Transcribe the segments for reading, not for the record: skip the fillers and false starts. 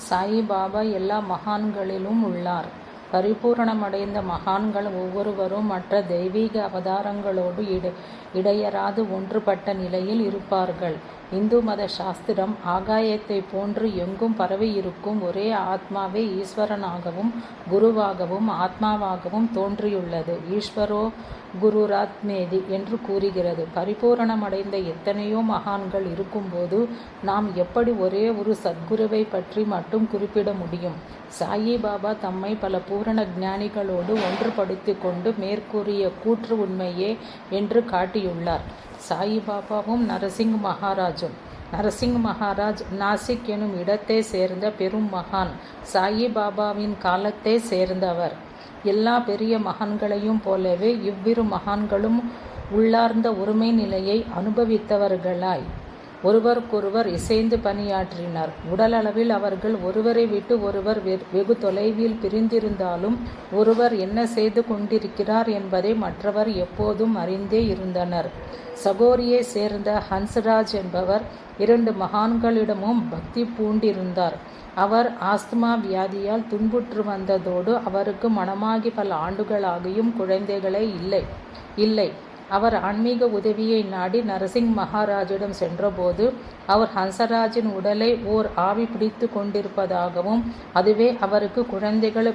சாயிபாபா எல்லா மகான்களிலும் உள்ளார். பரிபூரணமடைந்த மகான்கள் ஒவ்வொருவரும் மற்ற தெய்வீக அவதாரங்களோடு இடையறாது ஒன்றுபட்ட நிலையில் இருப்பார்கள். இந்து மத சாஸ்திரம் ஆகாயத்தை போன்று எங்கும் பரவியிருக்கும் ஒரே ஆத்மாவே ஈஸ்வரனாகவும் குருவாகவும் ஆத்மாவாகவும் தோன்றியுள்ளது. ஈஸ்வரோ குருராத்மேதி என்று கூறுகிறது. பரிபூரணமடைந்த எத்தனையோ மகான்கள் இருக்கும்போது நாம் எப்படி ஒரே ஒரு சத்குருவை பற்றி மட்டும் குறிப்பிட முடியும்? சாயிபாபா தம்மை பல பூரண ஞானிகளோடு ஒன்றுபடுத்தி கொண்டு மேற்கூறிய கூற்று உண்மையே என்று காட்டியுள்ளார். சாயிபாபாவும் நரசிங் மகாராஜும். நரசிங் மகாராஜ் நாசிக் எனும் இடத்தை சேர்ந்த பெரும் மகான். சாயிபாபாவின் காலத்தை சேர்ந்தவர். எல்லா பெரிய மகான்களையும் போலவே இவ்விரு மகான்களும் உள்ளார்ந்த ஒருமை நிலையை அனுபவித்தவர்களாய் ஒருவருக்கொருவர் இசைந்து பணியாற்றினர். உடலளவில் அவர்கள் ஒருவரை விட்டு ஒருவர் வெகு தொலைவில் பிரிந்திருந்தாலும் ஒருவர் என்ன செய்து கொண்டிருக்கிறார் என்பதை மற்றவர் எப்போதும் அறிந்தே இருந்தனர். சகோரியை சேர்ந்த ஹன்ஸ்ராஜ் என்பவர் 2 மகான்களிடமும் பக்தி பூண்டிருந்தார். அவர் ஆஸ்துமா வியாதியால் துன்புற்று வந்ததோடு அவருக்கு மணமாகி பல ஆண்டுகளாகியும் குழந்தைகளே இல்லை. அவர் ஆன்மீக உதவியை நாடி நரசிங் மகாராஜிடம் சென்றபோது அவர் ஹன்சராஜின் உடலை ஓர் ஆவி பிடித்து கொண்டிருப்பதாகவும் அதுவே அவருக்கு குழந்தைகள்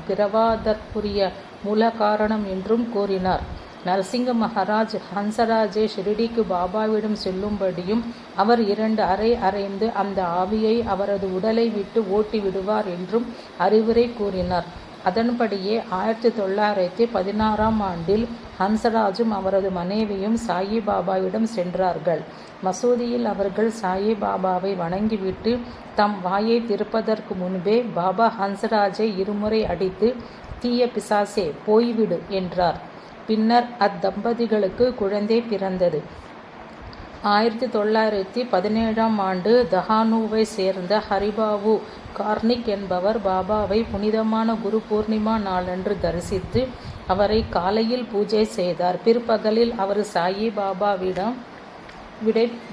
பிறவாதற்குரிய மூல காரணம் என்றும் கூறினார். நரசிங்க மகாராஜ் ஹன்சராஜை ஷிரடிக்கு பாபாவிடம் செல்லும்படியும் அவர் 2 அறை அறைந்து அந்த ஆவியை அவரது உடலை விட்டு ஓட்டி விடுவார் என்றும் அறிவுரை கூறினார். அதன்படியே 1916ஆம் ஆண்டில் ஹன்சராஜும் அவரது மனைவியும் சாயிபாபாவிடம் சென்றார்கள். மசூதியில் அவர்கள் சாயிபாபாவை வணங்கிவிட்டு தம் வாயை திறப்பதற்கு முன்பே பாபா ஹன்சராஜை 2 முறை அடித்து, தீய பிசாசே போய்விடு என்றார். பின்னர் அத்தம்பதிகளுக்கு குழந்தை பிறந்தது. 1917ஆம் ஆண்டு தஹானுவை சேர்ந்த ஹரிபாபு கார்னிக் என்பவர் பாபாவை புனிதமான குரு பூர்ணிமா நாளன்று தரிசித்து அவரை காலையில் பூஜை செய்தார். பிற்பகலில் அவர் சாயிபாபாவிடம்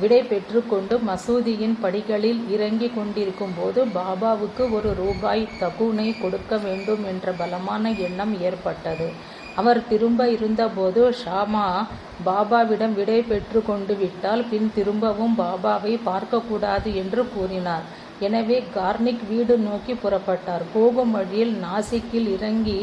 விடை பெற்று கொண்டு மசூதியின் படிகளில் இறங்கி கொண்டிருக்கும் போது பாபாவுக்கு ₹1 தகூனை கொடுக்க வேண்டும் என்ற பலமான எண்ணம் ஏற்பட்டது. அவர் திரும்ப இருந்தபோது ஷாமா பாபாவிடம் விடை பெற்று கொண்டு விட்டால் பின் திரும்பவும் பாபாவை பார்க்கக்கூடாது என்று கூறினார். எனவே கார்னிக் வீடு நோக்கி புறப்பட்டார். போகும் வழியில் நாசிக்கில் இறங்கி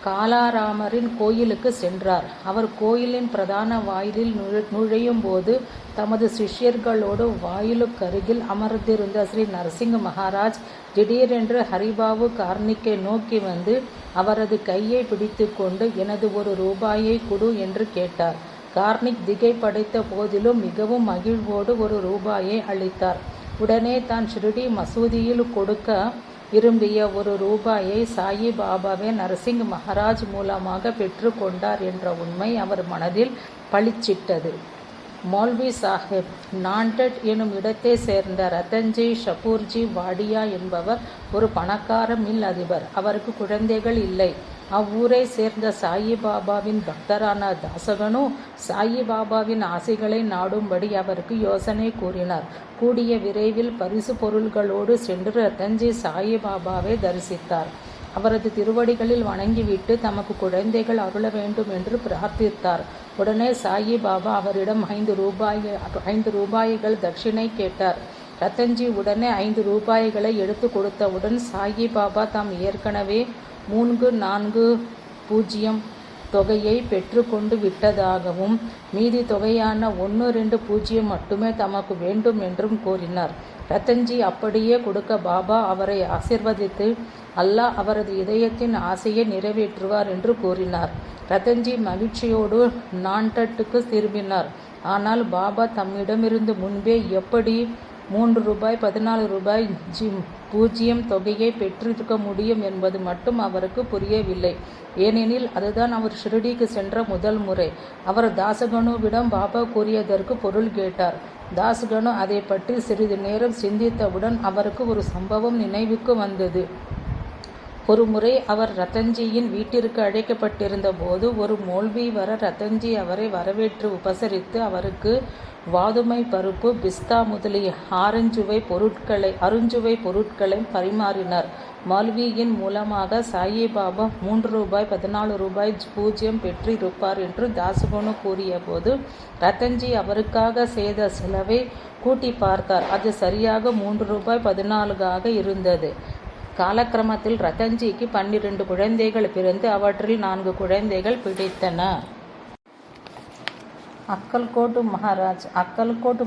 காலாராமரின் கோயிலுக்கு சென்றார். அவர் கோயிலின் பிரதான வாயிலில் நுழையும் போது தமது சிஷ்யர்களோடு வாயிலுக்கருகில் அமர்ந்திருந்த ஸ்ரீ நரசிங்க மகாராஜ் திடீரென்று ஹரிபாபு கார்னிக்கை நோக்கி வந்து அவரது கையை பிடித்து கொண்டு எனது ₹1 கொடு என்று கேட்டார். கார்னிக் திகை படைத்த போதிலும் மிகவும் மகிழ்வோடு ₹1 அளித்தார். உடனே தான் ஷிரடி மசூதியில் கொடுக்க விரும்பிய ₹1 சாயிபாபாவே நரசிங் மகாராஜ் மூலமாக பெற்று கொண்டார் என்ற உண்மை அவர் மனதில் பளிச்சிட்டது. மௌல்வி சாஹிப் நாண்டட் எனும் இடத்தை சேர்ந்த ரத்தன்ஜி ஷபூர்ஜி வாடியா என்பவர் ஒரு பணக்கார மில் அதிபர். அவருக்கு குழந்தைகள் இல்லை. அவ்வூரை சேர்ந்த சாயிபாபாவின் பக்தரான தாசகனு சாயிபாபாவின் ஆசைகளை நாடும்படி அவருக்கு யோசனை கூறினார். கூடிய விரைவில் பரிசு பொருள்களோடு சென்று ரத்தன்ஜி சாயிபாபாவை தரிசித்தார். அவரது திருவடிகளில் வணங்கிவிட்டு தமக்கு குழந்தைகள் அருள வேண்டும் என்று பிரார்த்தித்தார். உடனே சாயிபாபா அவரிடம் ₹5 தட்சிணை கேட்டார். ரத்தன்ஜி உடனே ₹5 எடுத்து கொடுத்தவுடன் சாயிபாபா தாம் ஏற்கனவே 340 தொகையை பெற்று கொண்டு விட்டதாகவும் மீதி தொகையான 120 மட்டுமே தமக்கு வேண்டும் என்றும் கூறினார். ரத்தன்ஜி அப்படியே கொடுக்க பாபா அவரை ஆசிர்வதித்து அல்லாஹ் அவரது இதயத்தின் ஆசையை நிறைவேற்றுவார் என்று கூறினார். ரத்தன்ஜி மகிழ்ச்சியோடு நாண்டட்டுக்கு திரும்பினார். ஆனால் பாபா தம்மிடமிருந்து முன்பே எப்படி ₹314 தொகையை பெற்றிருக்க முடியும் என்பது மட்டும் அவருக்கு புரியவில்லை. ஏனெனில் அதுதான் அவர் ஷிரடிக்கு சென்ற முதல் முறை. அவர் தாசகனுவிடம் பாபா கூறியதற்கு பொருள் கேட்டார். தாசகனு அதை பற்றி சிறிது நேரம் சிந்தித்தவுடன் அவருக்கு ஒரு சம்பவம் நினைவுக்கு வந்தது. ஒருமுறை அவர் ரத்தன்ஜியின் வீட்டிற்கு அழைக்கப்பட்டிருந்த போது ஒரு மௌல்வி வர ரத்தன்ஜி அவரை வரவேற்று உபசரித்து அவருக்கு வாதுமை பருப்பு, பிஸ்தா முதலிய அருஞ்சுவை பொருட்களை பரிமாறினார். மௌல்வியின் மூலமாக சாயிபாபா 3 ரூபாய் 14 ரூபாய் பூஜ்யம் பெற்றிருப்பார் என்று தாசகுனு கூறிய போது ரத்தன்ஜி அவருக்காக செய்த செலவை கூட்டி பார்த்தார். அது சரியாக 3 ரூபாய் 14 இருந்தது. காலக்கிரமத்தில் ரத்தன்ஜிக்கு 12 குழந்தைகள் பிறந்து அவற்றில் 4 குழந்தைகள் பிடித்தன. அக்கல்கோட்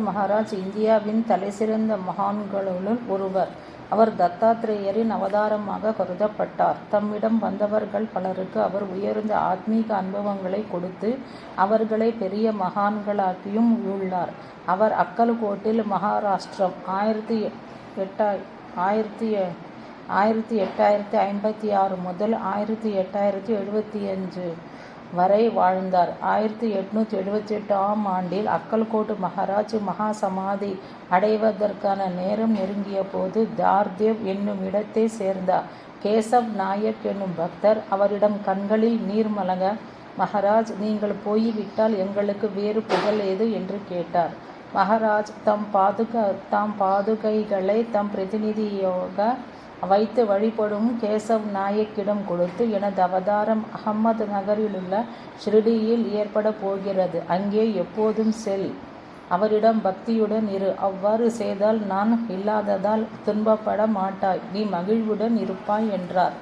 மகாராஜ் இந்தியாவின் தலைசிறந்த மகான்களுள் ஒருவர். அவர் தத்தாத்திரேயரின் அவதாரமாக கருதப்பட்டார். தம்மிடம் வந்தவர்கள் பலருக்கு அவர் உயர்ந்த ஆத்மீக அனுபவங்களை கொடுத்து அவர்களை பெரிய மகான்களாக்கியும் உள்ளார். அவர் அக்கல்கோட்டில் மகாராஷ்டிரம் 1856 முதல் 1875 வரை வாழ்ந்தார். 1878 ஆண்டில் அக்கல்கோட் மகாராஜ் மகா சமாதி அடைவதற்கான நேரம் நெருங்கிய போது தார்தேவ் என்னும் இடத்தை சேர்ந்த கேசவ் நாயக் என்னும் பக்தர் அவரிடம் கண்களில் நீர் மலங்க, மகாராஜ், நீங்கள் போய்விட்டால் எங்களுக்கு வேறு புகழ் ஏது என்று கேட்டார். மகாராஜ் தாம் பாதுகைகளை தம் பிரதிநிதியாக வைத்து வழிபடும் கேசவ் நாயக்கிடம் கொடுத்து, எனது அவதாரம் அகமது நகரிலுள்ள ஷிரடியில் ஏற்பட போகிறது. அங்கே எப்போதும் செல். அவரிடம் பக்தியுடன் இரு. அவ்வாறு செய்தால் நான் இல்லாததால் துன்பப்பட மாட்டாய். நீ மகிழ்வுடன் இருப்பாய் என்றார்.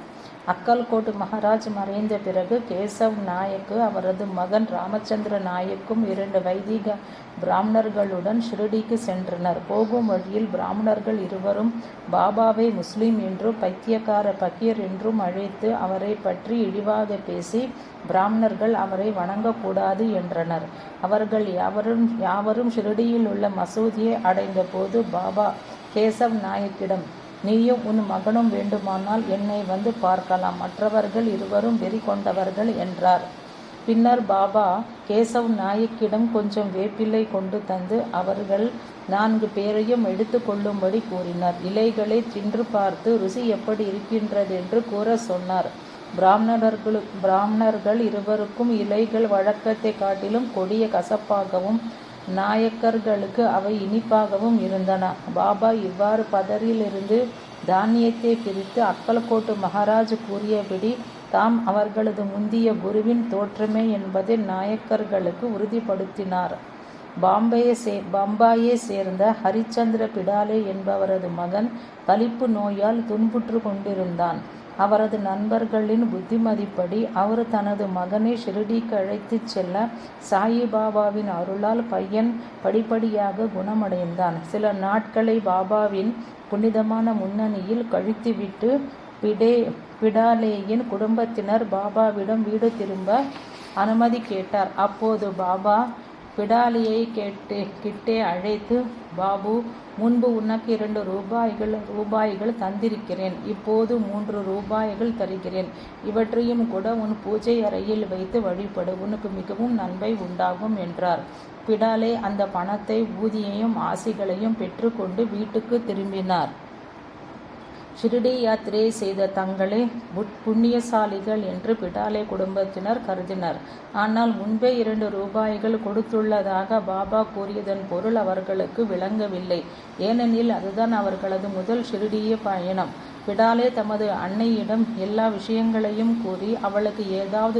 அக்கல்கோட் மகாராஜ் மறைந்த பிறகு கேசவ் நாயக்கு அவரது மகன் ராமச்சந்திர நாயக்கும் 2 வைதிக பிராமணர்களுடன் ஷிரடிக்கு சென்றனர். போகும் வழியில் பிராமணர்கள் இருவரும் பாபாவை முஸ்லீம் என்றும் பைத்தியக்கார பக்கீர் என்றும் அழைத்து அவரை பற்றி இழிவாக பேசி பிராமணர்கள் அவரை வணங்கக்கூடாது என்றனர். அவர்கள் யாவரும் ஷிரடியில் உள்ள மசூதியை அடைந்த போது பாபா கேசவ் நாயக்கிடம், நீயும் உன் மகனும் வேண்டுமானால் என்னை வந்து பார்க்கலாம். மற்றவர்கள் இருவரும் வெறி கொண்டவர்கள் என்றார். பின்னர் பாபா கேசவ் நாயக்கிடம் கொஞ்சம் வேப்பிலை கொண்டு தந்து அவர்கள் 4 பேரையும் எடுத்து கொள்ளும்படி கூறினார். இலைகளை தின்று பார்த்து ருசி எப்படி இருக்கின்றது என்று கூற சொன்னார். பிராமணர்கள் இருவருக்கும் இலைகள் வழக்கத்தை காட்டிலும் கொடிய கசப்பாகவும் நாயக்கர்களுக்கு அவை இனிப்பாகவும் இருந்தன. பாபா இவ்வாறு பதரிலிருந்து தானியத்தை பிரித்து அக்கல்கோட் மகாராஜ் கூறியபடி தாம் அவர்களது முந்திய குருவின் தோற்றமே என்பதை நாயக்கர்களுக்கு உறுதிப்படுத்தினார். பம்பாயை சேர்ந்த ஹரிச்சந்திர பிடாலே என்பவரது மகன் கலிப்பு நோயால் துன்புற்று கொண்டிருந்தான். அவரது நண்பர்களின் புத்திமதிப்படி அவர் தனது மகனை ஷிரடிக்கு அழைத்துச் செல்ல சாயிபாபாவின் அருளால் பையன் படிப்படியாக குணமடைந்தான். சில நாட்களை பாபாவின் புனிதமான முன்னணியில் கழித்துவிட்டு பிடாலேயின் குடும்பத்தினர் பாபாவிடம் வீடு திரும்ப அனுமதி கேட்டார். அப்போது பாபா பிடாலியை கிட்டே அழைத்து, பாபு, முன்பு உனக்கு 2 ரூபாய்கள் தந்திருக்கிறேன். இப்போது 3 ரூபாய்கள் தருகிறேன். இவற்றையும் கூட உன் பூஜை அறையில் வைத்து வழிபடு. உனக்கு மிகவும் நன்மை உண்டாகும் என்றார். பிடாலே அந்த பணத்தை, ஊதியையும் ஆசிகளையும் பெற்றுக்கொண்டு வீட்டுக்கு திரும்பினார். ஷிரடி யாத்திரை செய்த தங்களை புண்ணியசாலிகள் என்று பிடாலே குடும்பத்தினர் கருதினர். ஆனால் முன்பே 2 ரூபாய்கள் கொடுத்துள்ளதாக பாபா கூறியதன் பொருள் அவர்களுக்கு விளங்கவில்லை. ஏனெனில் அதுதான் அவர்களது முதல் ஷிரடிய பயணம். பிடாலே தமது அன்னையிடம் எல்லா விஷயங்களையும் கூறி அவளுக்கு ஏதாவது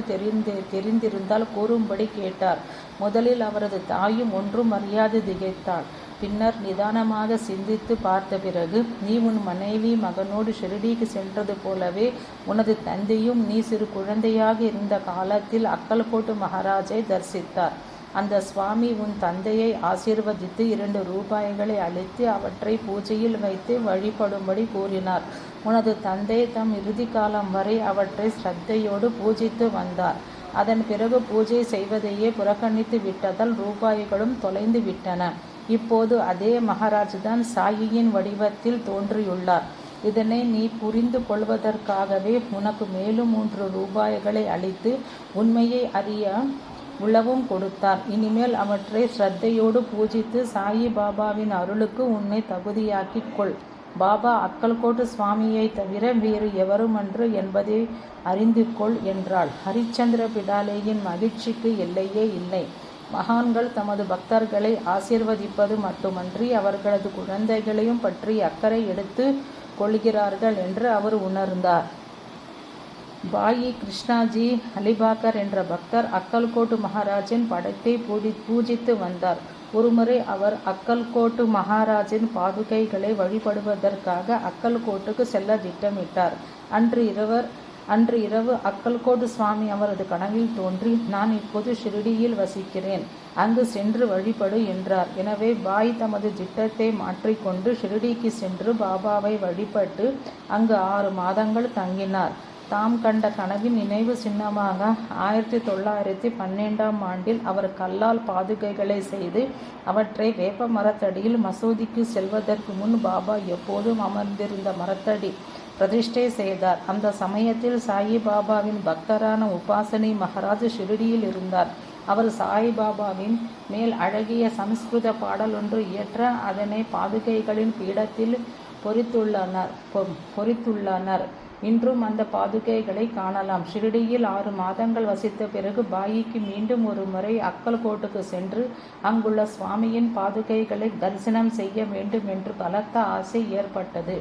தெரிந்திருந்தால் கூறும்படி கேட்டார். முதலில் அவரது தாயும் ஒன்றும் அறியாது திகைத்தாள். பின்னர் நிதானமாக சிந்தித்து பார்த்த பிறகு, நீ உன் மனைவி மகனோடு ஷிரடிக்கு சென்றது போலவே உனது தந்தையும் நீ சிறு குழந்தையாக இருந்த காலத்தில் அக்கல்கோட் மகாராஜை தரிசித்தார். அந்த சுவாமி உன் தந்தையை ஆசீர்வதித்து 2 ரூபாய்களை அளித்து அவற்றை பூஜையில் வைத்து வழிபடும்படி கூறினார். உனது தந்தை தம் இறுதி காலம் வரை அவற்றை ஸ்ரத்தையோடு பூஜித்து வந்தார். அதன் பிறகு பூஜை செய்வதையே புறக்கணித்து விட்டதால் ரூபாய்களும் தொலைந்து விட்டன. இப்போது அதே மகாராஜ் தான் சாயியின் வடிவத்தில் தோன்றியுள்ளார். இதனை நீ புரிந்து கொள்வதற்காகவே உனக்கு மேலும் 3 ரூபாய்களை அளித்து உண்மையை அறிய உளவும் கொடுத்தார். இனிமேல் அவற்றை ஸ்ரத்தையோடு பூஜித்து சாயி பாபாவின் அருளுக்கு உன்னை தகுதியாக்கிக் கொள் பாபா அக்கல்கோட்டு சுவாமியை தவிர வேறு எவருமன்று என்பதை அறிந்து கொள் என்றாள். ஹரிச்சந்திர பிடாலேயின் மகிழ்ச்சிக்கு எல்லையே இல்லை. மகான்கள் தமது பக்தர்களை ஆசீர்வதிப்பது மட்டுமன்றி அவர்களது குழந்தைகளையும் பற்றி அக்கறை எடுத்து கொள்கிறார்கள் என்று அவர் உணர்ந்தார். பாயி கிருஷ்ணாஜி அலிபாக்கர் என்ற பக்தர் அக்கல்கோட்டு மகாராஜின் படத்தை பூஜித்து வந்தார். ஒருமுறை அவர் அக்கல்கோட்டு மகாராஜின் பாதுகைகளை வழிபடுவதற்காக அக்கல்கோட்டுக்கு செல்ல திட்டமிட்டார். அன்று இரவு அக்கல்கோட்டு சுவாமி அவரது கனவில் தோன்றி, நான் இப்போது ஷிரடியில் வசிக்கிறேன், அங்கு சென்று வழிபடு என்றார். எனவே பாய் தமது திட்டத்தை மாற்றிக்கொண்டு ஷிரடிக்கு சென்று பாபாவை வழிபட்டு அங்கு 6 மாதங்கள் தங்கினார். தாம் கண்ட கனவின் நினைவு சின்னமாக 1912ஆம் ஆண்டில் அவர் கல்லால் பாதுகைகளை செய்து அவற்றை வேப்ப மரத்தடியில் மசூதிக்கு செல்வதற்கு முன் பாபா எப்போதும் அமர்ந்திருந்த மரத்தடி பிரதிஷ்டை செய்தார். அந்த சமயத்தில் சாயிபாபாவின் பக்தரான உபாசனி மகாராஜ் ஷிரடியில் இருந்தார். அவர் சாயிபாபாவின் மேல் அழகிய சமஸ்கிருத பாடல் ஒன்று இயற்ற அதனை பாதுகைகளின் பீடத்தில் பொறித்துள்ளனர். இன்றும் அந்த பாதுகைகளை காணலாம். ஷிரடியில் 6 மாதங்கள் வசித்த பிறகு பாயிக்கு மீண்டும் ஒரு முறை அக்கல்கோட்டுக்கு சென்று அங்குள்ள சுவாமியின் பாதுகைகளை தரிசனம் செய்ய வேண்டும் என்று பலத்த ஆசை ஏற்பட்டது.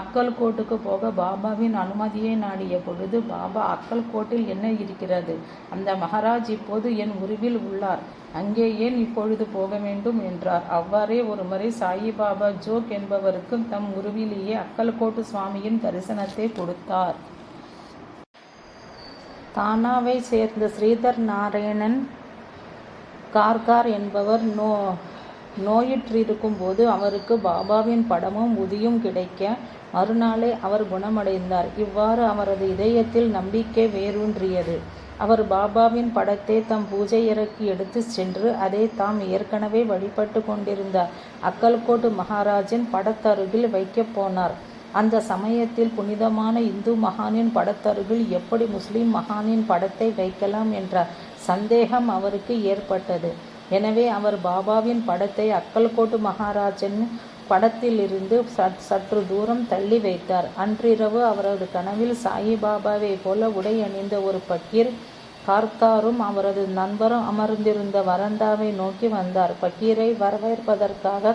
அக்கல்கோட்டுக்கு போக பாபாவின் அனுமதியை நாடிய பொழுது, பாபா, அக்கல்கோட்டில் என்ன இருக்கிறது? அந்த மகாராஜ் இப்போது என் உருவில் உள்ளார், அங்கே ஏன் இப்பொழுது போக வேண்டும் என்றார். அவ்வாறே ஒருமுறை சாயிபாபா ஜோக் என்பவருக்கு தம் உருவிலேயே அக்கல்கோட்டு சுவாமியின் தரிசனத்தை கொடுத்தார். தானாவை சேர்ந்த ஸ்ரீதர் நாராயணன் கார்கார் என்பவர் நோயுற்றிருக்கும் போது அவருக்கு பாபாவின் படமும் உதியும் கிடைக்க மறுநாளே அவர் குணமடைந்தார். இவ்வாறு அவரது இதயத்தில் நம்பிக்கை வேரூன்றியது. அவர் பாபாவின் படத்தை தம் பூஜை அறைக்கு எடுத்து சென்று அதை தாம் ஏற்கனவே வழிபட்டு கொண்டிருந்த அக்கல்கோட்டு மகாராஜின் படத்தருகில் வைக்கப் போனார். அந்த சமயத்தில் புனிதமான இந்து மகானின் படத்தருகில் எப்படி முஸ்லிம் மகானின் படத்தை வைக்கலாம் என்ற சந்தேகம் அவருக்கு ஏற்பட்டது. எனவே அவர் பாபாவின் படத்தை அக்கல்கோட்டு மகாராஜின் படத்திலிருந்து சற்று தூரம் தள்ளி வைத்தார். அன்றிரவு அவரது கனவில் சாயிபாபாவை போல உடை அணிந்த ஒரு பக்கீர் கார்காரும் அவரது நண்பரும் அமர்ந்திருந்த வராண்டாவை நோக்கி வந்தார். பக்கீரை வரவேற்பதற்காக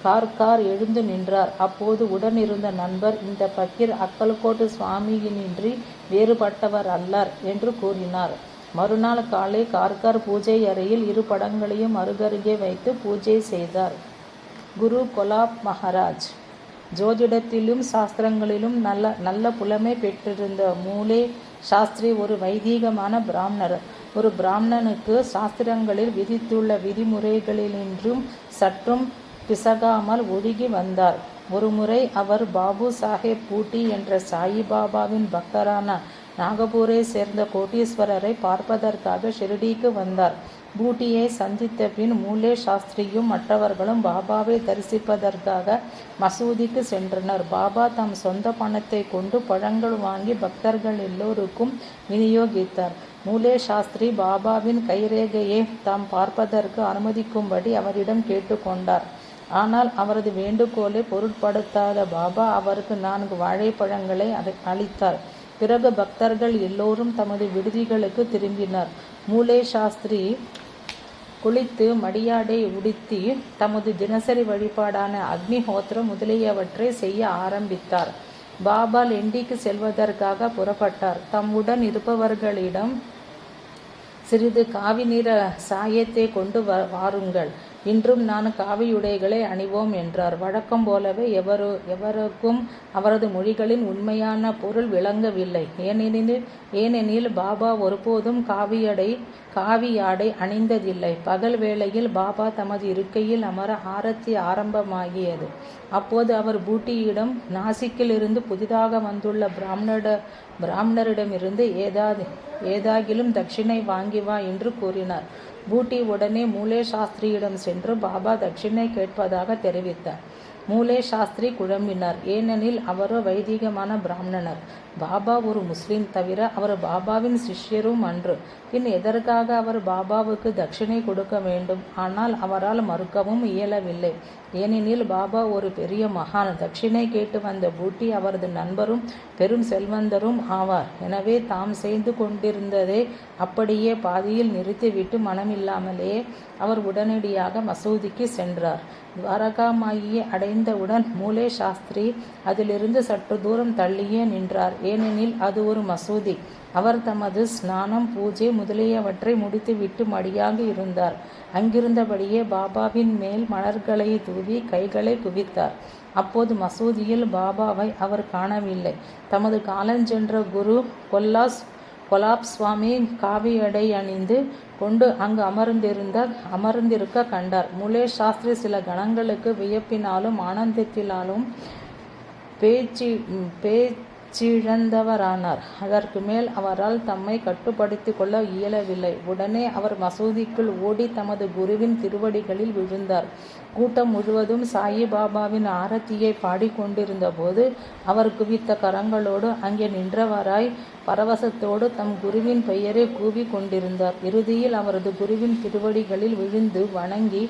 கார்கார் எழுந்து நின்றார். அப்போது உடனிருந்த நண்பர், இந்த பக்கீர் அக்கல்கோட்டு சுவாமியினின்றி வேறுபட்டவர் அல்லர் என்று கூறினார். மறுநாள் காலை கார்கார் பூஜை அறையில் 2 படங்களையும் அருகருகே வைத்து பூஜை செய்தார். குரு கொலாப் மகாராஜ் ஜோதிடத்திலும் சாஸ்திரங்களிலும் நல்ல புலமை பெற்றிருந்த மூலே சாஸ்திரி ஒரு வைதீகமான பிராமணர். ஒரு பிராமணனுக்கு சாஸ்திரங்களில் விதித்துள்ள விதிமுறைகளினின்றும் சற்றும் பிசகாமல் ஒழுகி வந்தார். ஒருமுறை அவர் பாபு சாஹேப் பூட்டி என்ற சாயிபாபாவின் பக்தரான நாகபூரை சேர்ந்த கோட்டீஸ்வரரை பார்ப்பதற்காக ஷிரடிக்கு வந்தார். பூட்டியை சந்தித்த பின் மூலே சாஸ்திரியும் மற்றவர்களும் பாபாவை தரிசிப்பதற்காக மசூதிக்கு சென்றனர். பாபா தம் சொந்த பணத்தை கொண்டு பழங்கள் வாங்கி பக்தர்கள் எல்லோருக்கும் விநியோகித்தார். மூலே சாஸ்திரி பாபாவின் கைரேகையை தாம் பார்ப்பதற்கு அனுமதிக்கும்படி அவரிடம் கேட்டுக்கொண்டார். ஆனால் அவரது வேண்டுகோளை பொருட்படுத்தாத பாபா அவருக்கு 4 வாழைப்பழங்களை அளித்தார். பிறகு பக்தர்கள் எல்லோரும் தமது விடுதிகளுக்கு திரும்பினர். மூலே சாஸ்திரி குளித்து மடியாடை உடுத்தி தமது தினசரி வழிபாடான அக்னிஹோத்திரம் முதலியவற்றை செய்ய ஆரம்பித்தார். பாபா லெண்டிக்கு செல்வதற்காக புறப்பட்டார். தம்முடன் இருப்பவர்களிடம், சிறிது காவி நிற சாயத்தை கொண்டு வாருங்கள், இன்றும் நான் காவியுடைகளை அணிவோம் என்றார். வழக்கம் போலவே எவருக்கும் அவரது மொழிகளின் உண்மையான பொருள் விளங்கவில்லை. ஏனெனில் பாபா ஒருபோதும் காவியாடை அணிந்ததில்லை. பகல் வேளையில் பாபா தமது இருக்கையில் அமர ஆரத்தி ஆரம்பமாகியது. அப்போது அவர் பூட்டியிடம், நாசிக்கிலிருந்து புதிதாக வந்துள்ள பிராமணரிடமிருந்து ஏதாகிலும் தட்சிணை வாங்கி வா என்று கூறினார். பூட்டி உடனே மூலே சாஸ்திரியிடம் சென்று பாபா தட்சிணை கேட்பதாக தெரிவித்தார். மூலே சாஸ்திரி குழம்பினார். ஏனெனில் அவரோ வைதீகமான பிராமணர். பாபா ஒரு முஸ்லீம் தவிர அவர் பாபாவின் சிஷ்யரும் அன்று. பின் எதற்காக அவர் பாபாவுக்கு தட்சிணை கொடுக்க வேண்டும்? ஆனால் அவரால் மறுக்கவும் இயலவில்லை. ஏனெனில் பாபா ஒரு பெரிய மகான். தட்சிணை கேட்டு வந்த பூட்டி அவரது நண்பரும் பெரும் செல்வந்தரும் ஆவார். எனவே தாம் செய்து கொண்டிருந்ததை அப்படியே பாதியில் நிறுத்திவிட்டு மனமில்லாமலே அவர் உடனடியாக மசூதிக்கு சென்றார். துவாரகாமாயியை அடைந்தவுடன் மூலே சாஸ்திரி அதிலிருந்து சற்று தூரம் தள்ளியே நின்றார். ஏனெனில் அது ஒரு மசூதி. அவர் தமது ஸ்நானம், பூஜை முதலியவற்றை முடித்துவிட்டு மடியாக இருந்தார். அங்கிருந்தபடியே பாபாவின் மேல் மலர்களை தூவி கைகளை குவித்தார். அப்போது மசூதியில் பாபாவை அவர் காணவில்லை. தமது காலஞ்சென்ற குரு கொலாப் சுவாமி காவியடை அணிந்து கொண்டு அங்கு அமர்ந்திருக்க கண்டார். மூலே சாஸ்திரி சில கணங்களுக்கு வியப்பினாலும் ஆனந்தத்தினாலும் பேச்சிழந்தவரானார். அதற்கு மேல் அவரால் தம்மை கட்டுப்படுத்தி கொள்ள இயலவில்லை. உடனே அவர் மசூதிக்குள் ஓடி தமது குருவின் திருவடிகளில் விழுந்தார். கூட்டம் முழுவதும் சாயிபாபாவின் ஆரத்தியை பாடிக்கொண்டிருந்த போது அவர் குவித்த கரங்களோடு அங்கே நின்றவராய் பரவசத்தோடு தம் குருவின் பெயரை கூவி கொண்டிருந்தார். இறுதியில் அவரது குருவின் திருவடிகளில் விழுந்து வணங்கி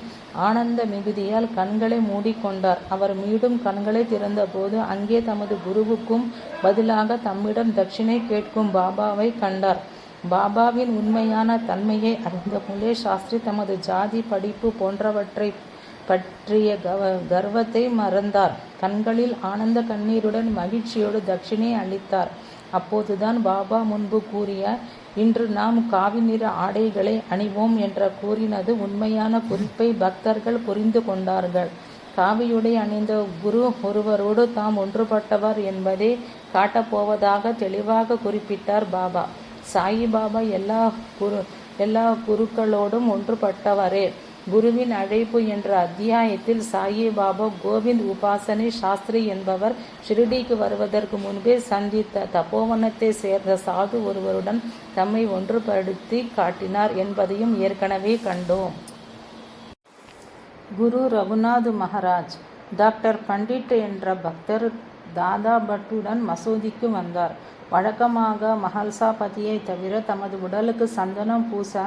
ஆனந்த மிகுதியால் கண்களை மூடிக்கொண்டார். அவர் மீண்டும் கண்களை திறந்தபோது அங்கே தமது குருவுக்கும் பதிலாக தம்மிடம் தட்சிணை கேட்கும் பாபாவை கண்டார். பாபாவின் உண்மையான தன்மையை அறிந்த மூலே சாஸ்திரி தமது ஜாதி, படிப்பு போன்றவற்றை பற்றிய கர்வத்தை மறந்தார். கண்களில் ஆனந்த கண்ணீருடன் மகிழ்ச்சியோடு தட்சிணை அளித்தார். அப்போதுதான் பாபா முன்பு கூறிய இன்று நாம் காவி நிற ஆடைகளை அணிவோம் என்ற கூறினது உண்மையான குறிப்பை பக்தர்கள் புரிந்து கொண்டார்கள். காவியுடை அணிந்த குரு ஒருவரோடு தாம் ஒன்றுபட்டவர் என்பதை காட்டப்போவதாக தெளிவாக குறிப்பிட்டார் பாபா. சாயிபாபா எல்லா குருக்களோடும் ஒன்றுபட்டவரே. குருவின் அழைப்பு என்ற அத்தியாயத்தில் சாயிபாபா கோவிந்த் உபாசனை சாஸ்திரி என்பவர் ஷிரடிக்கு வருவதற்கு முன்பே சந்தித்த தபோவனத்தை சேர்ந்த சாது ஒருவருடன் தம்மை ஒன்றுபடுத்தி காட்டினார் என்பதையும் ஏற்கனவே கண்டோம். குரு ரகுநாத் மகாராஜ் டாக்டர் பண்டிட் என்ற பக்தர் தாதா பட்டுடன் மசூதிக்கு வந்தார். வழக்கமாக மஹல்சாபதியை தவிர தமது உடலுக்கு சந்தனம் பூச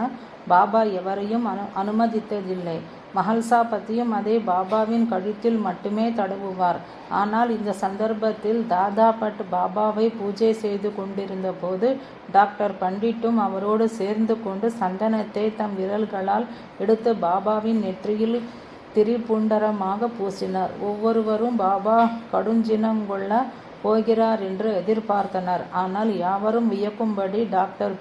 பாபா எவரையும் அனுமதித்ததில்லை. மஹல்சாபதியும் அதை பாபாவின் கழுத்தில் மட்டுமே தடவுவார். ஆனால் இந்த சந்தர்ப்பத்தில் தாதா பட் பாபாவை பூஜை செய்து கொண்டிருந்த போது டாக்டர் பண்டிட்டும் அவரோடு சேர்ந்து கொண்டு சந்தனத்தை தம் விரல்களால் எடுத்து பாபாவின் நெற்றியில் திரிபுண்டரமாக பூசினார். ஒவ்வொருவரும் பாபா கடுஞ்சினங்கொள்ள போகிறார் என்று எதிர்பார்த்தனர். ஆனால் யாவரும் வியக்கும்படி டாக்டர்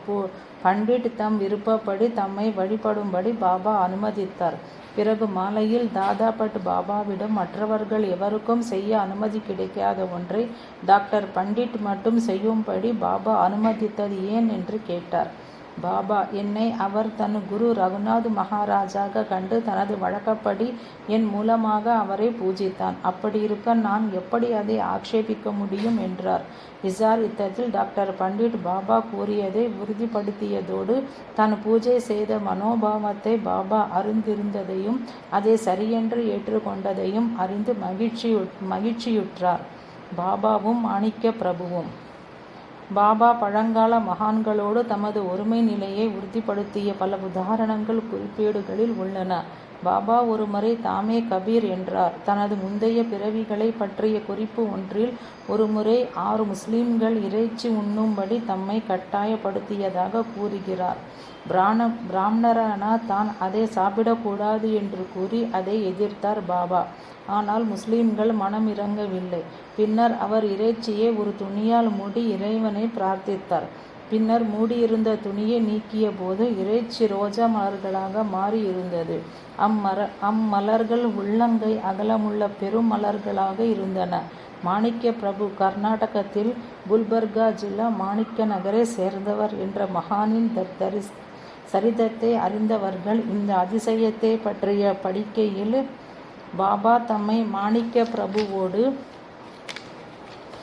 பண்டிட் தம் விருப்பப்படி தம்மை வழிபடும்படி பாபா அனுமதித்தார். பிறகு மாலையில் தாதா பட் பாபாவிடம் மற்றவர்கள் எவருக்கும் செய்ய அனுமதி கிடைக்காத ஒன்றை டாக்டர் பண்டிட் மட்டும் செய்யும்படி பாபா அனுமதித்தது ஏன் என்று கேட்டார். பாபா, என்னை அவர் தன் குரு ரகுநாத் மகாராஜாக கண்டு தனது வழக்கப்படி என் மூலமாக அவரை பூஜித்தான். அப்படி இருக்க நான் எப்படி அதை ஆட்சேபிக்க முடியும் என்றார். விசாரித்ததில் டாக்டர் பண்டிட் பாபா கூறியதை உறுதிப்படுத்தியதோடு தான் பூஜை செய்த மனோபாவத்தை பாபா அறிந்திருந்ததையும் அதை சரியென்று ஏற்றுக்கொண்டதையும் அறிந்து மகிழ்ச்சியுற்றார். பாபாவும் மாணிக்க பிரபுவும் பாபா பழங்கால மகான்களோடு தமது ஒருமை நிலையை உறுதிப்படுத்திய பல உதாரணங்கள் குறிப்பேடுகளில் உள்ளன. பாபா ஒருமுறை தாமே கபீர் என்றார். தனது முந்தைய பிறவிகளை பற்றிய குறிப்பு ஒன்றில் ஒருமுறை 6 முஸ்லிம்கள் இறைச்சி உண்ணும்படி தம்மை கட்டாயப்படுத்தியதாக கூறுகிறார். பிராமணரான தான் அதை சாப்பிடக்கூடாது என்று கூறி அதை எதிர்த்தார் பாபா. ஆனால் முஸ்லிம்கள் மனம் இறங்கவில்லை. பின்னர் அவர் இறைச்சியை ஒரு துணியால் மூடி இறைவனை பிரார்த்தித்தார். பின்னர் மூடியிருந்த துணியை நீக்கிய போது இறைச்சி ரோஜா மலர்களாக மாறி இருந்தது. அம்மலர்கள் உள்ளங்கை அகலமுள்ள பெரும் மலர்களாக இருந்தன. மாணிக்க பிரபு கர்நாடகத்தில் குல்பர்கா ஜில்லா மாணிக்க நகரை சேர்ந்தவர் என்ற மகானின் சரிதத்தை அறிந்தவர்கள் இந்த அதிசயத்தை பற்றிய படிக்கையில் பாபா தம்மை மாணிக்க பிரபுவோடு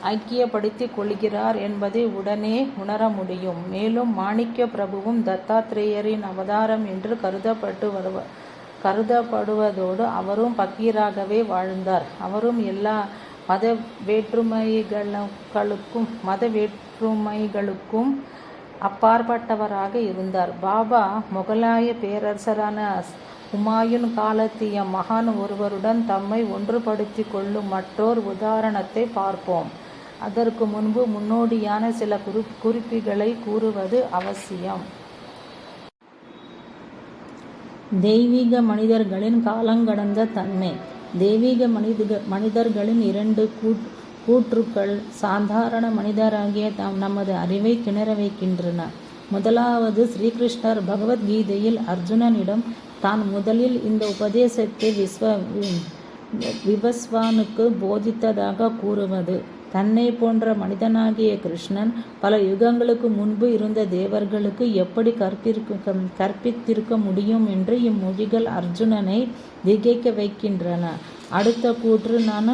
ஐக்கியப்படுத்திக் கொள்கிறார் என்பதை உடனே உணர முடியும். மேலும் மாணிக்க பிரபுவும் தத்தாத்ரேயரின் அவதாரம் என்று கருதப்படுவதோடு அவரும் பக்கீராகவே வாழ்ந்தார். அவரும் மத வேற்றுமைகளுக்கும் அப்பாற்பட்டவராக இருந்தார். பாபா முகலாய பேரரசரான ஹுமாயூன் காலத்திய மகான் ஒருவருடன் தம்மை ஒன்றுபடுத்தி கொள்ளும் மற்றொரு உதாரணத்தை பார்ப்போம். அதற்கு முன்பு முன்னோடியான சில குறிப்புகளை கூறுவது அவசியம். தெய்வீக மனிதர்களின் காலங்கடந்த தன்மை. தெய்வீக மனிதர்களின் 2 கூற்றுக்கள் சாதாரண மனிதராகிய நமது அறிவை திணற வைக்கின்றன. முதலாவது, ஸ்ரீகிருஷ்ணர் பகவத்கீதையில் அர்ஜுனனிடம் தான் முதலில் இந்த உபதேசத்தை விவஸ்வானுக்கு போதித்ததாக கூறுவது. தன்னை போன்ற மனிதனாகிய கிருஷ்ணன் பல யுகங்களுக்கு முன்பு இருந்த தேவர்களுக்கு எப்படி கற்பித்திருக்க முடியும் என்று இம்மொழிகள் அர்ஜுனனை திகைக்க வைக்கின்றன. அடுத்த கூற்று, நான்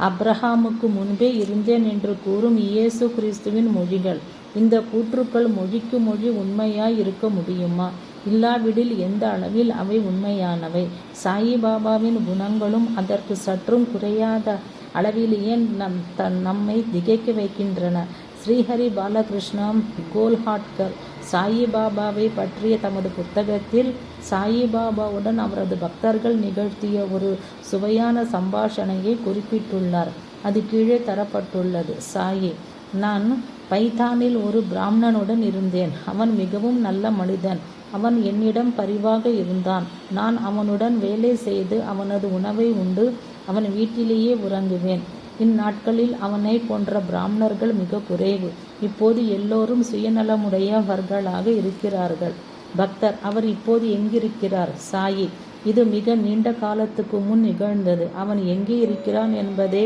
அப்ரஹாமுக்கு முன்பே இருந்தேன் என்று கூறும் இயேசு கிறிஸ்துவின் மொழிகள். இந்த கூற்றுக்கள் மொழிக்கு மொழி உண்மையாய் இருக்க முடியுமா? இல்லாவிடில் எந்த அளவில் அவை உண்மையானவை? சாயிபாபாவின் குணங்களும் அதற்கு சற்றும் குறையாத அளவிலேயே நம்மை திகைக்க வைக்கின்றன. ஸ்ரீஹரி பாலகிருஷ்ணா கோல்ஹாட்கர் சாயிபாபாவை பற்றிய தமது புத்தகத்தில் சாயிபாபாவுடன் அவரது பக்தர்கள் நிகழ்த்திய ஒரு சுவையான சம்பாஷணையை குறிப்பிட்டுள்ளார். அது கீழே தரப்பட்டுள்ளது. சாயி: நான் பைத்தானில் ஒரு பிராமணனுடன் இருந்தேன். அவன் மிகவும் நல்ல மனிதன். அவன் என்னிடம் பரிவாக இருந்தான். நான் அவனுடன் வேலை செய்து அவனது உணவை உண்டு அவன் வீட்டிலேயே உறங்குவேன். இந்நாட்களில் அவனை போன்ற பிராமணர்கள் மிக குறைவு. இப்போது எல்லோரும் சுயநலமுடையவர்களாக இருக்கிறார்கள். பக்தர்: அவர் இப்போது எங்கிருக்கிறார்? சாயி: இது மிக நீண்ட காலத்துக்கு முன் நிகழ்ந்தது. அவன் எங்கே இருக்கிறான் என்பதை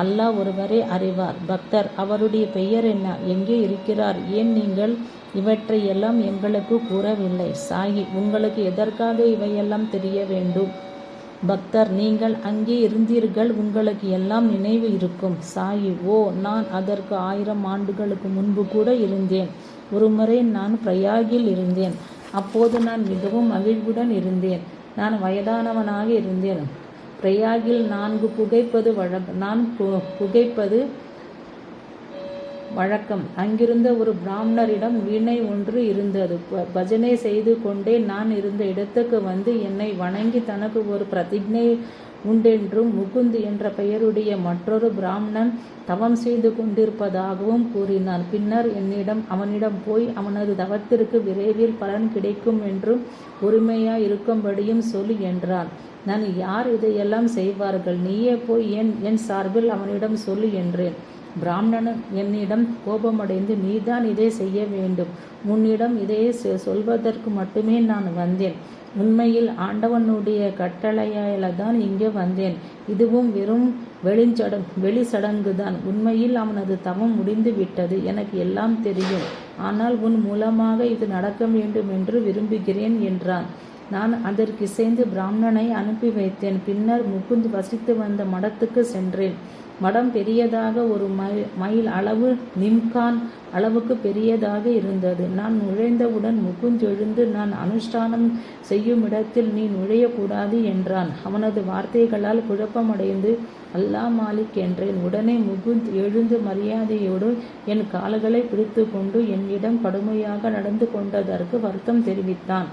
அல்லாஹ் ஒருவரே அறிவார். பக்தர்: அவருடைய பெயர் என்ன? எங்கே இருக்கிறார்? ஏன் நீங்கள் இவற்றையெல்லாம் எங்களுக்கு கூறவில்லை? சாயி: உங்களுக்கு எதற்காக இவையெல்லாம் தெரிய வேண்டும்? பக்தர்: நீங்கள் அங்கே இருந்தீர்கள், உங்களுக்கு எல்லாம் நினைவு இருக்கும். சாயி: ஓ, நான் அதற்கு 1000 ஆண்டுகளுக்கு முன்பு கூட இருந்தேன். ஒருமுறை நான் பிரயாகில் இருந்தேன். அப்போது நான் மிகவும் மகிழ்வுடன் இருந்தேன். நான் வயதானவனாக இருந்தேன். பிரயாகில் நான் புகைப்பது வழக்கம். அங்கிருந்த ஒரு பிராமணரிடம் வீணை ஒன்று இருந்தது. பஜனை செய்து கொண்டே நான் இருந்த இடத்துக்கு வந்து என்னை வணங்கி தனக்கு ஒரு பிரதிஜை உண்டென்றும் முகுந்த் என்ற பெயருடைய மற்றொரு பிராமணன் தவம் செய்து கொண்டிருப்பதாகவும் கூறினான். பின்னர் அவனிடம் போய் அவனது தவத்திற்கு விரைவில் பலன் கிடைக்கும் என்றும் பொறுமையாய் இருக்கும்படியும் சொல்லி என்றான். நான்: யார் இதையெல்லாம் செய்வார்கள்? நீயே போய் என் சார்பில் அவனிடம் சொல்லு என்றேன். பிராமணன் என்னிடம் கோபமடைந்து, நீதான் இதை செய்ய வேண்டும். உன்னிடம் இதை சொல்வதற்கு மட்டுமே நான் வந்தேன். உண்மையில் ஆண்டவனுடைய கட்டளையால்தான் இங்கே வந்தேன். இதுவும் வெறும் வெளிச்சடங்குதான். உண்மையில் அவனது தவம் முடிந்து விட்டது. எனக்கு எல்லாம் தெரியும். ஆனால் உன் மூலமாக இது நடக்க வேண்டும் என்று விரும்புகிறேன் என்றான். நான் அதற்கிசைந்து பிராமணனை அனுப்பி வைத்தேன். பின்னர் முகுந்த் வசித்து வந்த மடத்துக்கு சென்றேன். மடம் பெரியதாக, ஒரு மைல் அளவு நிம்கான் அளவுக்கு பெரியதாக இருந்தது. நான் நுழைந்தவுடன் முகுந்த் எழுந்து, நான் அனுஷ்டானம் செய்யும் இடத்தில் நீ நுழையக்கூடாது என்றான். அவனது வார்த்தைகளால் குழப்பமடைந்து அல்லாஹ் மாலிக் என்றேன். உடனே முகுந்த் எழுந்து மரியாதையோடு என் கால்களை பிடித்து கொண்டு என்னிடம் கடுமையாக நடந்து கொண்டதற்கு வருத்தம் தெரிவித்தான்.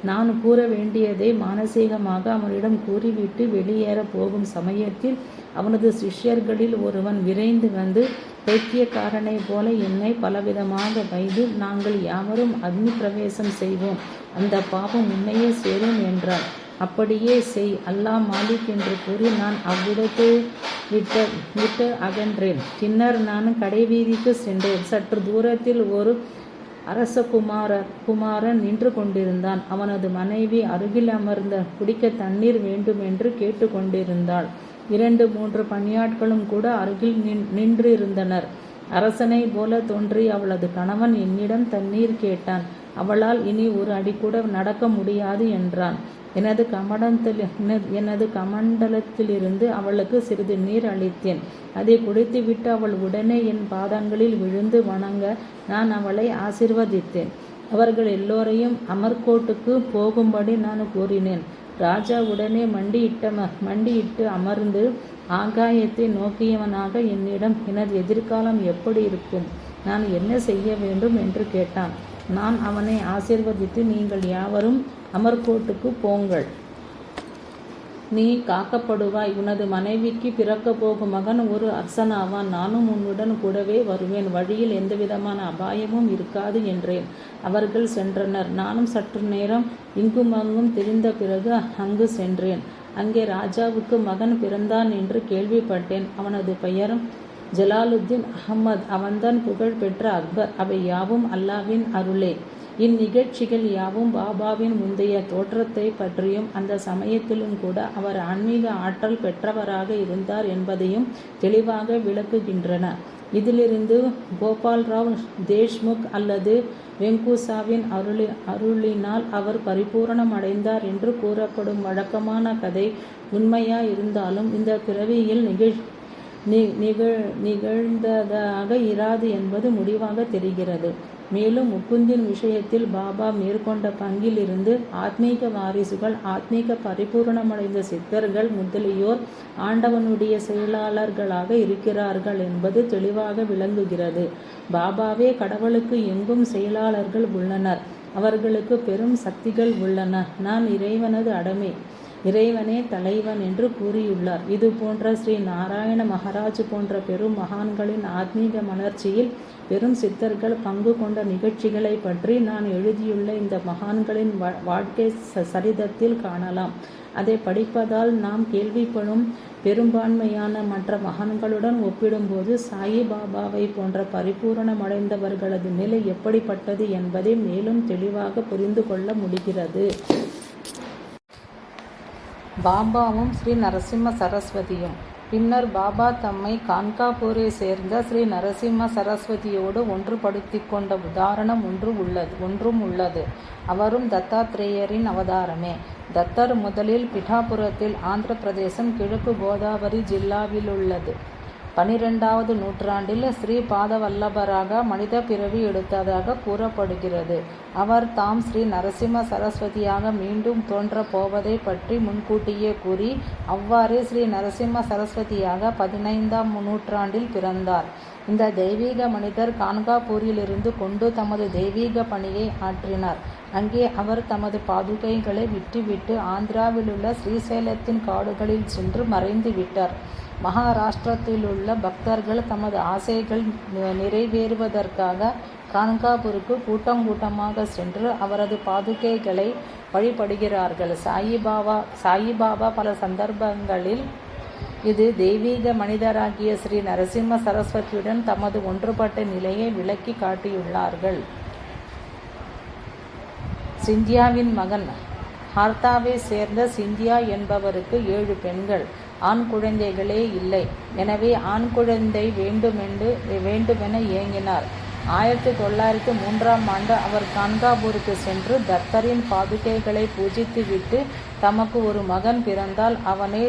நான் கூற வேண்டியதை மானசீகமாக அவனிடம் கூறிவிட்டு வெளியேற போகும் சமயத்தில் அவனது சிஷ்யர்களில் ஒருவன் விரைந்து வந்து பைத்தியக்காரனை போல என்னை பலவிதமாக வைத்து, நாங்கள் யாவரும் அக்னி பிரவேசம் செய்வோம், அந்த பாவம் உன்னையே சேரும் என்றார். அப்படியே செய், அல்லாஹ் மாலிக் என்று கூறி நான் அவ்விடத்தை விட்டு அகன்றேன். பின்னர் நான் கடைவீதிக்கு சென்றேன். சற்று தூரத்தில் ஒரு அரச குமாரன் நின்று கொண்டிருந்தான். அவனது மனைவி அருகில் அமர்ந்த குடிக்க தண்ணீர் வேண்டுமென்று கேட்டு கொண்டிருந்தாள். 2-3 பணியாட்களும் கூட அருகில் நின்றிருந்தனர். அரசனை போல தோன்றி அவளது கணவன் என்னிடம் தண்ணீர் கேட்டான். அவளால் இனி ஒரு அடி கூட நடக்க முடியாது என்றான். எனது கமண்டலத்திலிருந்து அவளுக்கு சிறிது நீர் அளித்தேன். அதை குடித்துவிட்டு அவள் உடனே என் பாதங்களில் விழுந்து வணங்க நான் அவளை ஆசிர்வதித்தேன். அவர்கள் எல்லோரையும் அமர்கோட்டுக்கு போகும்படி நான் கூறினேன். ராஜா உடனே மண்டியிட்டு அமர்ந்து ஆகாயத்தை நோக்கியவனாக என்னிடம் எனது எதிர்காலம் எப்படி இருக்கும், நான் என்ன செய்ய வேண்டும் என்று கேட்டான். நான் அவனை ஆசீர்வதித்து, நீங்கள் யாவரும் அமர்கோட்டுக்கு போங்கள், நீ காக்கப்படுவாய், உனது மனைவிக்கு பிறக்கப் போகும் மகன் ஒரு அரசனாவான், நானும் உன்னுடன் கூடவே வருவேன், வழியில் எந்தவிதமான அபாயமும் இருக்காது என்றேன். அவர்கள் சென்றனர். நானும் சற்று நேரம் இங்கும் அங்கும் திரிந்த பிறகு அங்கு சென்றேன். அங்கே ராஜாவுக்கு மகன் பிறந்தான் என்று கேள்விப்பட்டேன். அவனது பெயர் ஜலாலுத்தீன் அகமது. அவன்தான் புகழ் பெற்ற அக்பர். அவை யாவும் அல்லாவின் அருளே. இந்நிகழ்ச்சிகள் யாவும் பாபாவின் முந்தைய தோற்றத்தை பற்றியும் அந்த சமயத்திலும் கூட அவர் ஆன்மீக ஆற்றல் பெற்றவராக இருந்தார் என்பதையும் தெளிவாக விளக்குகின்றன. இதிலிருந்து கோபால்ராவ் தேஷ்முக் அல்லது வெங்குசாவின் அருளினால் அவர் பரிபூரணம் அடைந்தார் என்று கூறப்படும் வழக்கமான கதை உண்மையா இருந்தாலும் இந்த பிறவியில் நிகழ்ந்ததாக இராது என்பது முடிவாக தெரிகிறது. மேலும் முகுந்தின் விஷயத்தில் பாபா மேற்கொண்ட பங்கிலிருந்து ஆத்மீக வாரிசுகள், ஆத்மீக பரிபூரணமடைந்த சித்தர்கள் முதலியோர் ஆண்டவனுடைய செயலாளர்களாக இருக்கிறார்கள் என்பது தெளிவாக விளங்குகிறது. பாபாவே கடவுளுக்கு எங்கும் செயலாளர்கள் உள்ளனர். அவர்களுக்கு பெரும் சக்திகள் உள்ளன. நான் இறைவனது அடமை, இறைவனே தலைவன் என்று கூறியுள்ளார். இது போன்ற ஸ்ரீ நாராயண மகாராஜ் போன்ற பெரும் மகான்களின் ஆத்மீக மலர்ச்சியில் பெரும் சித்தர்கள் பங்கு கொண்ட நிகழ்ச்சிகளை பற்றி நான் எழுதியுள்ள இந்த மகான்களின் வாழ்க்கை சரிதத்தில் காணலாம். அதை படிப்பதால் நாம் கேள்விப்படும் பெரும்பான்மையான மற்ற மகான்களுடன் ஒப்பிடும்போது சாயி பாபாவை போன்ற பரிபூரணமடைந்தவர்களது நிலை எப்படிப்பட்டது என்பதை மேலும் தெளிவாக புரிந்து கொள்ள முடிகிறது. பாபாவும் ஸ்ரீ நரசிம்ம சரஸ்வதியும். பின்னர் பாபா தம்மை கான்காபூரை சேர்ந்த ஸ்ரீ நரசிம்ம சரஸ்வதியோடு ஒன்றுபடுத்தி கொண்ட உதாரணம் ஒன்றும் உள்ளது. அவரும் தத்தாத்ரேயரின் அவதாரமே. தத்தர் முதலில் பிடாபுரத்தில், ஆந்திர பிரதேசம், கிழக்கு கோதாவரி ஜில்லாவிலுள்ளது. 12வது நூற்றாண்டில் ஸ்ரீ பாதவல்லபராக மனித பிறவி எடுத்ததாக கூறப்படுகிறது. அவர் தாம் ஸ்ரீ நரசிம்ம சரஸ்வதியாக மீண்டும் தோன்றப் போவதை பற்றி முன்கூட்டியே கூறி அவ்வாறே ஸ்ரீ நரசிம்ம சரஸ்வதியாக 15ஆம் நூற்றாண்டில் பிறந்தார். இந்த தெய்வீக மனிதர் கான்காபூரிலிருந்து கொண்டு தமது தெய்வீக பணியை ஆற்றினார். அங்கே அவர் தமது பாதுகைகளை விட்டுவிட்டு ஆந்திராவிலுள்ள ஸ்ரீசைலத்தின் காடுகளில் சென்று மறைந்து விட்டார். மகாராஷ்டிரத்திலுள்ள பக்தர்கள் தமது ஆசைகள் நிறைவேறுவதற்காக கான்காபூருக்கு கூட்டமாக சென்று அவரது பாதுகைகளை வழிபடுகிறார்கள். சாயிபாபா பல சந்தர்ப்பங்களில் இது தெய்வீக மனிதராகிய ஸ்ரீ நரசிம்ம சரஸ்வதியுடன் தமது ஒன்றுபட்ட நிலையை விளக்கி காட்டியுள்ளார்கள். சிந்தியாவின் மகன் ஹார்த்தாவை சேர்ந்த சிந்தியா என்பவருக்கு 7 பெண்கள், ஆண் குழந்தைகளே இல்லை. எனவே ஆண் குழந்தை வேண்டுமென ஏங்கினார். 1903ஆம் ஆண்டு அவர் கான்காபூருக்கு சென்று தத்தரின் பாதுகைகளை பூஜித்துவிட்டு தமக்கு ஒரு மகன் பிறந்தால் அவனை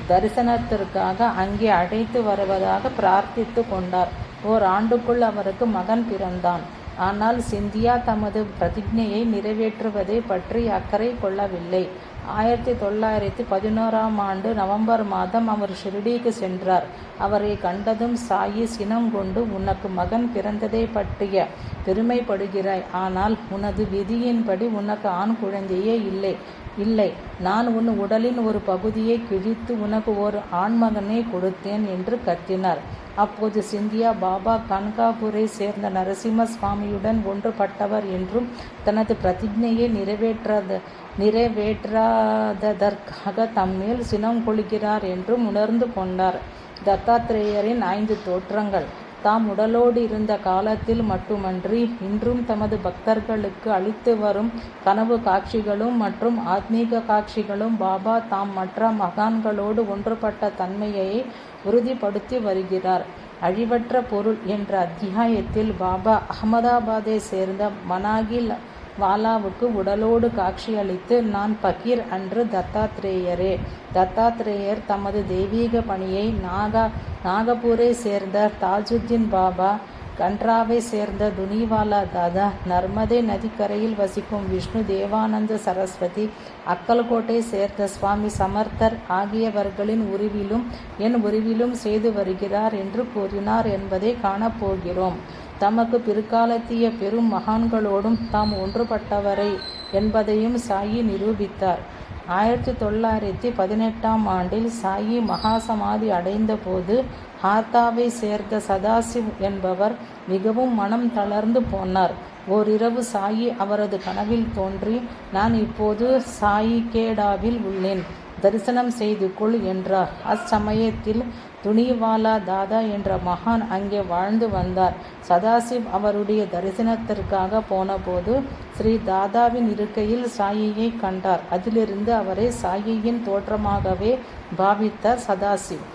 தரிசனத்திற்காக அங்கே அழைத்து வருவதாக பிரார்த்தித்து கொண்டார். ஓராண்டுக்குள் அவருக்கு மகன் பிறந்தான். ஆனால் சிந்தியா தமது பிரதிஜையை நிறைவேற்றுவதை பற்றி அக்கறை கொள்ளவில்லை. 1911ஆம் ஆண்டு நவம்பர் மாதம் அவர் ஷிரடிக்கு சென்றார். அவரை கண்டதும் சாயி சினம் கொண்டு, உனக்கு மகன் பிறந்ததை பற்றிய பெருமைப்படுகிறாய், ஆனால் உனது விதியின்படி உனக்கு ஆண் குழந்தையே இல்லை, நான் உன் உடலின் ஒரு பகுதியை கிழித்து உனக்கு ஒரு ஆண்மகனை கொடுத்தேன் என்று கத்தினார். அப்போது சிந்தியா பாபா கான்காபூரை சேர்ந்த நரசிம்ம சுவாமியுடன் ஒன்றுபட்டவர் என்றும் தனது பிரதிஜையை நிறைவேற்றாததற்காக தம்மேல் சினம் கொள்கிறார் என்றும் உணர்ந்து கொண்டார். தத்தாத்ரேயரின் 5 தோற்றங்கள் தாம் உடலோடு இருந்த காலத்தில் மட்டுமன்றி இன்றும் தமது பக்தர்களுக்கு அளித்து வரும் கனவு காட்சிகளும் மற்றும் ஆத்மீக காட்சிகளும் பாபா தாம் மற்ற மகான்களோடு ஒன்றுபட்ட தன்மையை உறுதிப்படுத்தி வருகிறார். அழிவற்ற பொருள் என்ற அத்தியாயத்தில் பாபா அகமதாபாத்தை சேர்ந்த மனாகி வாலாவுக்கு உடலோடு காட்சியளித்து, நான் பகீர் அன்று தத்தாத்ரேயரே. தத்தாத்ரேயர் தமது தெய்வீக பணியை நாகபூரை சேர்ந்த தாஜுத்தீன் பாபா கண்ட்ராவை சேர்ந்த துனிவாலா தாதா, நர்மதை நதிக்கரையில் வசிக்கும் விஷ்ணு தேவானந்த சரஸ்வதி, அக்கல்கோட்டை சேர்ந்த சுவாமி சமர்த்தர் ஆகியவர்களின் உருவிலும் என் உருவிலும் செய்து வருகிறார் என்று கூறினார் என்பதை காணப்போகிறோம். தமக்கு பிற்காலத்திய பெரும் மகான்களோடும் தாம் ஒன்றுபட்டவரை என்பதையும் சாயி நிரூபித்தார். 1918ஆம் ஆண்டில் சாயி மகாசமாதி அடைந்த போது ஹார்தாவை சேர்ந்த சதாசிவ் என்பவர் மிகவும் மனம் தளர்ந்து போனார். ஓரிரவு சாயி அவரது கனவில் தோன்றி, நான் இப்போது சாயிகேடாவில் உள்ளேன், தரிசனம் செய்து கொள் என்றார். அச்சமயத்தில் துனிவாலா தாதா என்ற மகான் அங்கே வாழ்ந்து வந்தார். சதாசிவ் அவருடைய தரிசனத்திற்காக போனபோது ஸ்ரீ தாதாவின் இருக்கையில் சாயியை கண்டார். அதிலிருந்து அவரை சாயியின் தோற்றமாகவே பாவித்தார் சதாசிவ்.